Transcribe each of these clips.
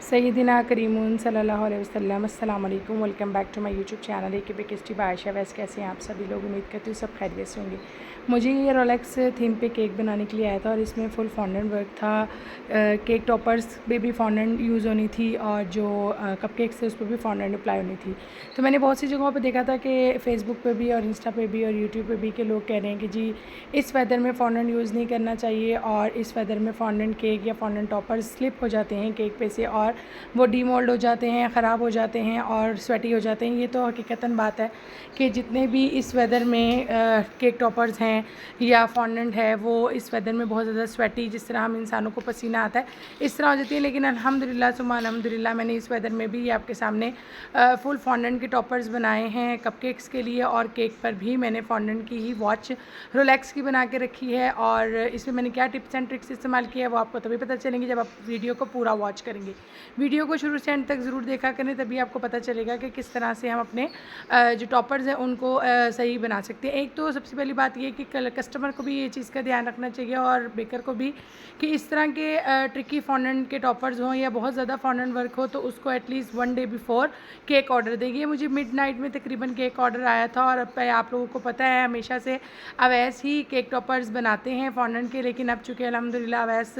सय्यदिना करीमुन सल्लल्लाहु अलैहि वसल्लम। अस्सलाम वालेकुम, welcome back to my YouTube channel एक बेकेस्टी बायशा। वैसे कैसे हैं आप सभी लोग? उम्मीद करती हूँ सब खैरियत से होंगे। मुझे ये रोलेक्स थीम पे केक बनाने के लिए आया था और इसमें फुल फॉन्डेंट वर्क था। केक टॉपर्स पे भी फॉन्डेंट यूज़ होनी थी और जो कपकेक्स थे उस पर भी फॉन्डेंट अप्लाई होनी थी। तो मैंने बहुत सी जगहों पे देखा था कि फ़ेसबुक पे भी और इंस्टा पे भी और यूट्यूब पे भी के लोग कह रहे हैं कि जी इस वेदर में फॉन्डेंट यूज़ नहीं करना चाहिए और इस वेदर में फॉन्डेंट केक या फॉन्डेंट टॉपर्स स्लिप हो जाते हैं केक पे से और वो डीमोल्ड हो जाते हैं, ख़राब हो जाते हैं और स्वेटी हो जाते हैं। ये तो हकीकतन बात है कि जितने भी इस वेदर में केक टॉपर्स हैं या फॉन्डेंट है वो इस वेदर में बहुत ज़्यादा स्वेटी, जिस तरह हम इंसानों को पसीना आता है इस तरह हो जाती है। लेकिन अल्हम्दुलिल्लाह सुम्मा अल्हम्दुलिल्लाह मैंने इस वेदर में भी ये आपके सामने फुल फॉन्डेंट के टॉपर्स बनाए हैं कपकेक्स के लिए और केक पर भी मैंने फॉन्डेंट की ही वॉच रोलेक्स की बना के रखी है। और इसमें मैंने क्या टिप्स एंड ट्रिक्स इस्तेमाल किया है वो आपको तभी पता चलेंगे जब आप वीडियो को पूरा वॉच करेंगे। वीडियो को शुरू से एंड तक ज़रूर देखा करें, तभी आपको पता चलेगा कि किस तरह से हम अपने जो टॉपर्स हैं उनको सही बना सकते हैं। एक तो सबसे पहली बात ये कि कस्टमर को भी ये चीज़ का ध्यान रखना चाहिए और बेकर को भी कि इस तरह के ट्रिकी फॉन्डेंट के टॉपर्स हों या बहुत ज़्यादा फॉन्डेंट वर्क हो तो उसको at least 1 day before cake order देंगे। मुझे मिडनाइट में तकरीबन केक ऑर्डर आया था और अब आप लोगों को पता है हमेशा से अवैस ही केक टॉपर्स बनाते हैं फॉन्डेंट के, लेकिन अब चूँकि अल्हम्दुलिल्लाह अवैस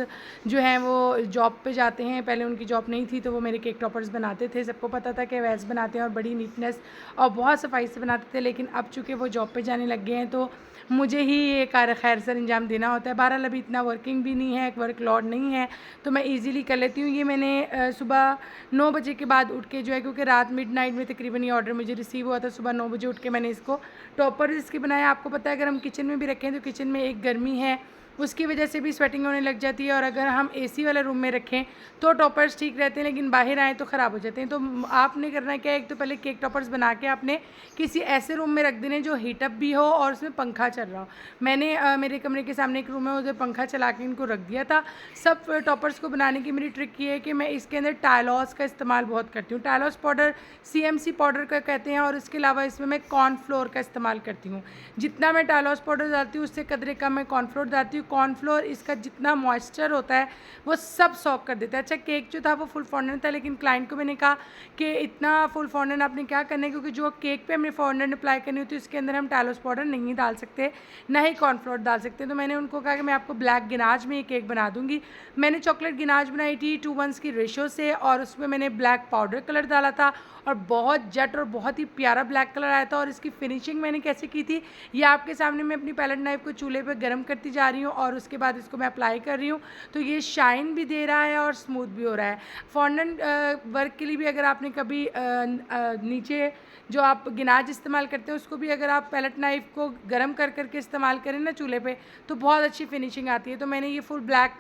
जो हैं वो जॉब पे जाते हैं। पहले उनकी जॉब नहीं थी तो वो मेरे केक टॉपर्स बनाते थे, सबको पता था कि अवैस बनाते हैं और बड़ी नीटनेस और बहुत सफाई से बनाते थे। लेकिन अब चूँकि वो जॉब पे जाने लग गए हैं तो मुझे ही ये कार्य खैर सर अंजाम देना होता है। बहरहाल अभी इतना वर्किंग भी नहीं है, वर्क लोड नहीं है तो मैं ईज़िली कर लेती हूँ। ये मैंने सुबह 9 बजे के बाद उठ के जो है, क्योंकि रात मिडनाइट में तकरीबन ये ऑर्डर मुझे रिसीव हुआ था, सुबह 9 बजे उठ के मैंने इसको टॉपर्स इसके बनाया। आपको पता है अगर हम किचन में भी रखें तो किचन में एक गर्मी है उसकी वजह से भी स्वेटिंग होने लग जाती है और अगर हम एसी वाले रूम में रखें तो टॉपर्स ठीक रहते हैं लेकिन बाहर आएँ तो ख़राब हो जाते हैं। तो आपने करना क्या है, एक तो पहले केक टॉपर्स बना के आपने किसी ऐसे रूम में रख देने जो हीटअप भी हो और उसमें पंखा चल रहा हो। मैंने मेरे कमरे के सामने एक रूम है उधर पंखा चला के इनको रख दिया था। सब टॉपर्स को बनाने की मेरी ट्रिक ये है कि मैं इसके अंदर टायलॉस का इस्तेमाल बहुत करती हूँ। टायलॉस पाउडर CMC पाउडर का कहते हैं और इसके अलावा इसमें मैं कॉर्नफ्लोर का इस्तेमाल करती हूँ। जितना मैं टायलॉस पाउडर डालती हूँ उससे कदरे कम मैं कॉर्नफ्लोर डालती हूँ। कॉर्नफ्लोर इसका जितना मॉइस्चर होता है वो सब सॉक कर देता है। अच्छा केक जो था वो फुल फॉन्डेंट था लेकिन क्लाइंट को मैंने कहा कि इतना फुल फॉन्डेंट आपने क्या करना है, क्योंकि जो केक पे हमने फॉन्डेंट अप्लाई करनी होती है उसके अंदर हम टायलॉस पाउडर नहीं डाल सकते, ना ही कॉर्नफ्लोर डाल सकते। तो मैंने उनको कहा कि मैं आपको ब्लैक गिनाज में ये केक बना दूँगी। मैंने चॉकलेट गिनाज बनाई थी 2:1 की रेशो से और उसमें मैंने ब्लैक पाउडर कलर डाला था और बहुत जट और बहुत ही प्यारा ब्लैक कलर आया था। और इसकी फिनिशिंग मैंने कैसे की थी ये आपके सामने मैं अपनी पैलेट नाइफ को चूल्हे पे गर्म करती जा रही हूँ और उसके बाद इसको मैं अप्लाई कर रही हूँ तो ये शाइन भी दे रहा है और स्मूथ भी हो रहा है। फॉन्डेंट वर्क के लिए भी अगर आपने कभी नीचे जो आप गिनाज इस्तेमाल करते हैं उसको भी अगर आप पैलेट नाइफ को गर्म कर करके इस्तेमाल करें ना चूल्हे पे तो बहुत अच्छी फिनिशिंग आती है। तो मैंने ये फुल ब्लैक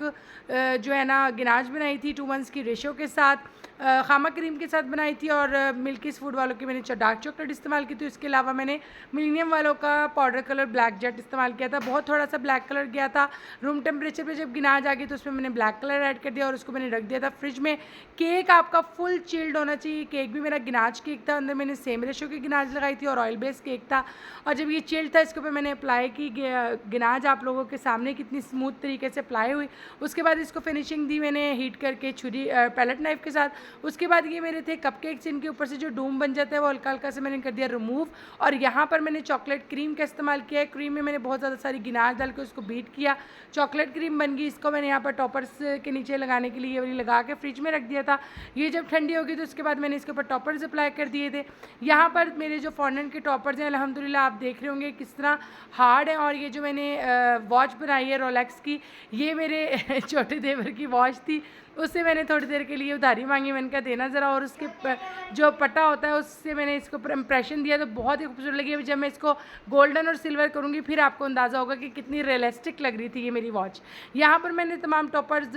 जो है ना गिनाज बनाई थी 2:1 की रेशो के साथ, खामा क्रीम के साथ बनाई थी और मिल्कीज़ फूड वालों की मैंने डार्क चॉकलेट इस्तेमाल की थी। इसके अलावा मैंने मिलीनियम वालों का पाउडर कलर ब्लैक जेट इस्तेमाल किया था। बहुत थोड़ा सा ब्लैक कलर गया था। रूम टेम्परेचर पे जब गिनाज आ गई तो उसमें मैंने ब्लैक कलर ऐड कर दिया और उसको मैंने रख दिया था फ्रिज में। केक आपका फुल चिल्ड होना चाहिए। केक भी मेरा गिनाज केक था, अंदर मैंने सेम रेशो की गिनाज लगाई थी और ऑयल बेस्ड केक था। और जब ये चिल्ड था इसके ऊपर मैंने अप्लाई की गिनाज आप लोगों के सामने कितनी स्मूथ तरीके से अप्लाई हुई। उसके बाद इसको फिनिशिंग दी मैंने हीट करके छुरी पैलेट नाइफ के साथ। उसके बाद ये मेरे थे कपकेक्स, इनके ऊपर से जो डूम बन जाता है वो हल्का हल्का से मैंने कर दिया रिमूव और यहाँ पर मैंने चॉकलेट क्रीम का इस्तेमाल किया है। क्रीम में मैंने बहुत ज़्यादा सारी गिनाज डाल के उसको बीट किया, चॉकलेट क्रीम बन गई। इसको मैंने यहाँ पर टॉपर्स के नीचे लगाने के लिए वाली लगा के फ्रिज में रख दिया था। ये जब ठंडी होगी तो उसके बाद मैंने इसके ऊपर टॉपर्स अप्लाई कर दिए थे। यहाँ पर मेरे जो फॉन्डेंट के टॉपर्स हैं अल्हम्दुलिल्लाह आप देख रहे होंगे किस तरह हार्ड है। और ये जो मैंने वॉच बनाई है रोलेक्स की, ये मेरे छोटे देवर की वॉच थी, उससे मैंने थोड़ी देर के लिए उधारी मांगी। मैंने कहा देना ज़रा, और उसके जो पट्टा होता है उससे मैंने इसको इम्प्रेशन दिया तो बहुत ही खूबसूरत लगी। अभी जब मैं इसको गोल्डन और सिल्वर करूँगी फिर आपको अंदाज़ा होगा कि कितनी रियलिस्टिक लग रही थी ये मेरी वॉच। यहाँ पर मैंने तमाम टॉपर्स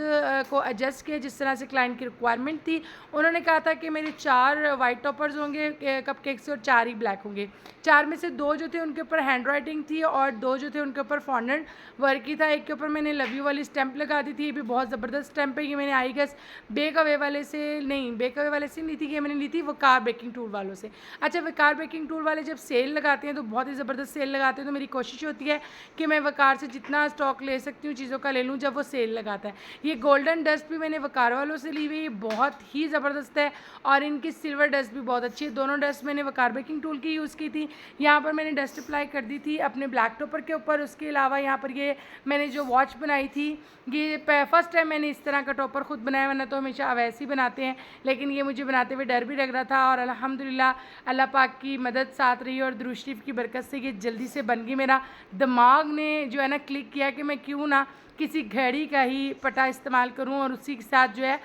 को एडजस्ट किया जिस तरह से क्लाइंट की रिक्वायरमेंट थी। उन्होंने कहा था कि मेरे 4 वाइट टॉपर्स होंगे कपकेक से और 4 ही ब्लैक होंगे। 4 में से 2 जो थे उनके ऊपर हैंड राइटिंग थी और 2 जो थे उनके ऊपर फॉन्डेंट वर्क ही था। एक के ऊपर मैंने लव यू वाली स्टैंप लगा दी थी, ये भी बहुत ज़बरदस्त स्टैंप है, ये मैंने आई गेस बेक अवे वाले से, नहीं बेक अवे वाले से नहीं थी, ये मैंने ली थी वकार बेकिंग टूल वालों से। अच्छा, वकार बेकिंग टूल वाले जब सेल लगाते हैं तो बहुत ही ज़बरदस्त सेल लगाते हैं, तो मेरी कोशिश होती है कि मैं वकार से जितना स्टॉक ले सकती हूँ चीज़ों का ले लूँ जब वो सेल लगाता है। ये गोल्डन डस्ट भी मैंने वकार वालों से ली हुई, बहुत ही ज़बरदस्त है, और इनकी सिल्वर डस्ट भी बहुत अच्छी है। दोनों डस्ट मैंने वकार बेकिंग टूल की यूज़ की थी। यहाँ पर मैंने डस्ट अप्लाई कर दी थी अपने ब्लैक टॉपर के ऊपर। उसके अलावा यहाँ पर ये मैंने जो वॉच बनाई थी, ये फर्स्ट टाइम मैंने इस तरह का टॉपर ख़ुद बनाया, वरना तो हमेशा वैसे ही बनाते हैं, लेकिन ये मुझे बनाते हुए डर भी लग रहा था, और अल्हम्दुलिल्लाह अल्लाह पाक की मदद साथ रही और दुरूद शरीफ की बरकत से ये जल्दी से बन गई। मेरा दिमाग ने जो है ना क्लिक किया कि मैं क्यों ना किसी घड़ी का ही पटा इस्तेमाल करूं और उसी के साथ जो है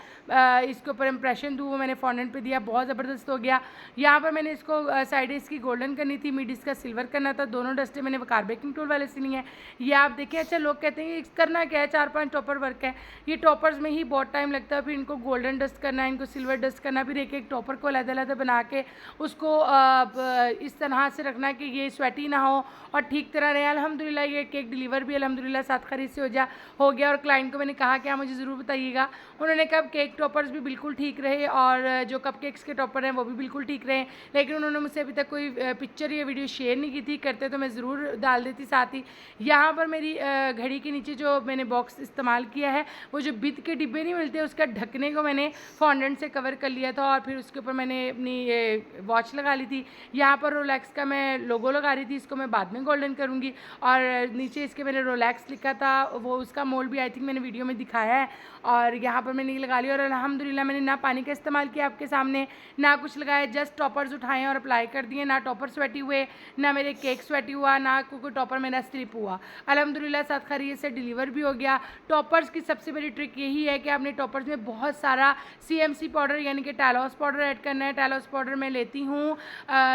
इसके ऊपर इम्प्रेशन दूँ। वो मैंने फॉन्डेंट पे दिया, बहुत ज़बरदस्त हो गया। यहाँ पर मैंने इसको साइड इसकी गोल्डन करनी थी, मिड इसका सिल्वर करना था। दोनों डस्टें मैंने वकार बेकिंग टूल वाले से ली हैं। ये आप देखें, अच्छा लोग कहते हैं करना क्या है, 4-5 टॉपर वर्क है। ये टॉपर्स में ही बहुत टाइम लगता है, फिर इनको गोल्डन डस्ट करना है, इनको सिल्वर डस्ट करना, फिर एक एक टॉपर को अलग-अलग बना के उसको इस तरह से रखना है कि ये स्वेटी ना हो और ठीक तरह रहे। अल्हम्दुलिल्लाह ये केक डिलीवर भी अल्हम्दुलिल्लाह साथ खरीद से हो गया, और क्लाइंट को मैंने कहा कि आप मुझे ज़रूर बताइएगा। उन्होंने कहा केक टॉपर्स भी बिल्कुल ठीक रहे और जो कपकेक्स के टॉपर हैं वो भी बिल्कुल ठीक रहे, लेकिन उन्होंने मुझसे अभी तक कोई पिक्चर या वीडियो शेयर नहीं की थी। करते तो मैं ज़रूर डाल देती साथ ही। यहाँ पर मेरी घड़ी के नीचे जो मैंने बॉक्स इस्तेमाल किया है, वो जो बिद के डिब्बे नहीं मिलते, उसका ढकने को मैंने फॉन्डेंट से कवर कर लिया था, और फिर उसके ऊपर मैंने अपनी ये वॉच लगा ली थी। यहाँ पर रोलेक्स का मैं लोगो लगा रही थी, इसको मैं बाद में गोल्डन करूँगी, और नीचे इसके मैंने रोलेक्स लिखा था, वो उसका मोल्ड भी आई थिंक मैंने वीडियो में दिखाया है। और यहाँ पर मैंने लगा लिया, और अल्हम्दुलिल्लाह मैंने ना पानी का इस्तेमाल किया आपके सामने, ना कुछ लगाया, जस्ट टॉपर्स उठाए और अप्लाई कर दिए। ना टॉपर स्वेटी हुए, ना मेरे केक स्वेटी हुआ, ना कोई टॉपर मेरा स्लिप हुआ। अल्हम्दुलिल्लाह साथ खरीद से डिलीवर भी हो गया। टॉपर्स की सबसे बड़ी ट्रिक यही है कि आपने टॉपर्स में बहुत सारा CMC पाउडर यानी कि टैलोस पाउडर ऐड करना है। टैलोस पाउडर मैं लेती हूँ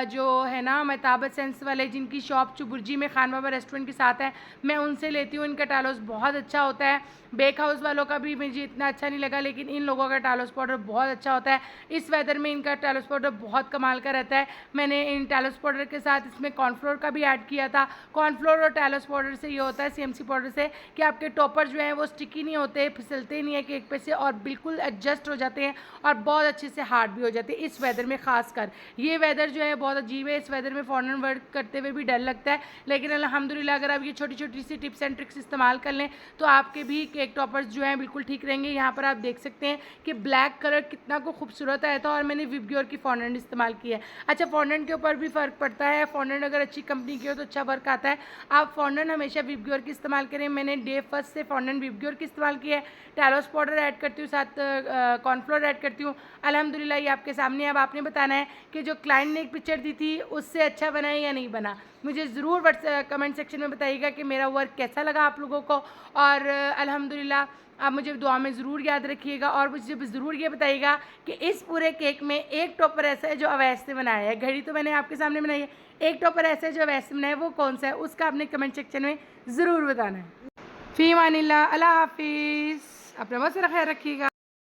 जो है ना महताब सेंस वाले, जिनकी शॉप चुबुर्जी में खान बाबा रेस्टोरेंट के साथ है, मैं उनसे लेती हूँ। इनका टैलोस बहुत अच्छा होता है। बेक हाउस वालों का भी मुझे इतना अच्छा नहीं लगा, लेकिन इन लोगों का टैलोस पाउडर बहुत अच्छा होता है। इस वेदर में इनका टैलोस पाउडर बहुत कमाल का रहता है। मैंने इन टैलोस पाउडर के साथ इसमें कॉर्नफ्लोर का भी ऐड किया था। कॉर्नफ्लोर और टैलोस पाउडर से ये होता है, CMC पाउडर से, कि आपके टॉपर जो हैं वो स्टिकी नहीं होते, फिसलते नहीं है केक पे से, और बिल्कुल एडजस्ट हो जाते हैं और बहुत अच्छे से हार्ड भी हो जाते हैं। इस वेदर में खासकर ये वेदर जो है बहुत अजीब है, इस वेदर में फॉन्डेंट वर्क करते हुए भी डर लगता है, लेकिन अल्हम्दुलिल्लाह अगर आप ये छोटी छोटी सी टिप्स एंड ट्रिक्स इस्तेमाल कर लें तो आपके भी केक टॉपर्स जो हैं बिल्कुल ठीक रहेंगे। यहाँ पर आप देख सकते हैं कि ब्लैक कलर कितना को खूबसूरत आया था, और मैंने विबग्योर की फॉन्डेंट इस्तेमाल की है। अच्छा, फॉन्डेंट के ऊपर भी फ़र्क पड़ता है, फॉन्डेंट अगर अच्छी कंपनी की हो तो अच्छा वर्क आता है। आप फॉन्डेंट हमेशा विबग्योर की इस्तेमाल करें। मैंने डे फर्स्ट से फॉन्डेंट विबग्योर की इस्तेमाल की है। टैलोस पाउडर ऐड करती हूँ, साथ कॉर्नफ्लोर ऐड करती हूँ। अल्हम्दुलिल्लाह ये आपके सामने। अब आपने बताना है कि जो क्लाइंट ने एक पिक्चर दी थी उससे अच्छा बना है या नहीं बना। मुझे ज़रूर कमेंट सेक्शन में बताइएगा कि मेरा वर्क कैसा लगा आप लोगों को, और अल्हम्दुलिल्लाह आप मुझे दुआ में ज़रूर याद रखिएगा, और मुझे ज़रूर ये बताइएगा कि इस पूरे केक में एक टॉपर ऐसा है जो अवैध से बनाया है। घड़ी तो मैंने आपके सामने बनाई है, एक टॉपर ऐसा है जो अवैध से बनाया है, वो कौन सा है उसका आपने कमेंट सेक्शन में ज़रूर बताना है। फ़ी अमानिल्लाह, अल्लाह हाफिज़, अपना बहुत सारा ख्याल रखिएगा।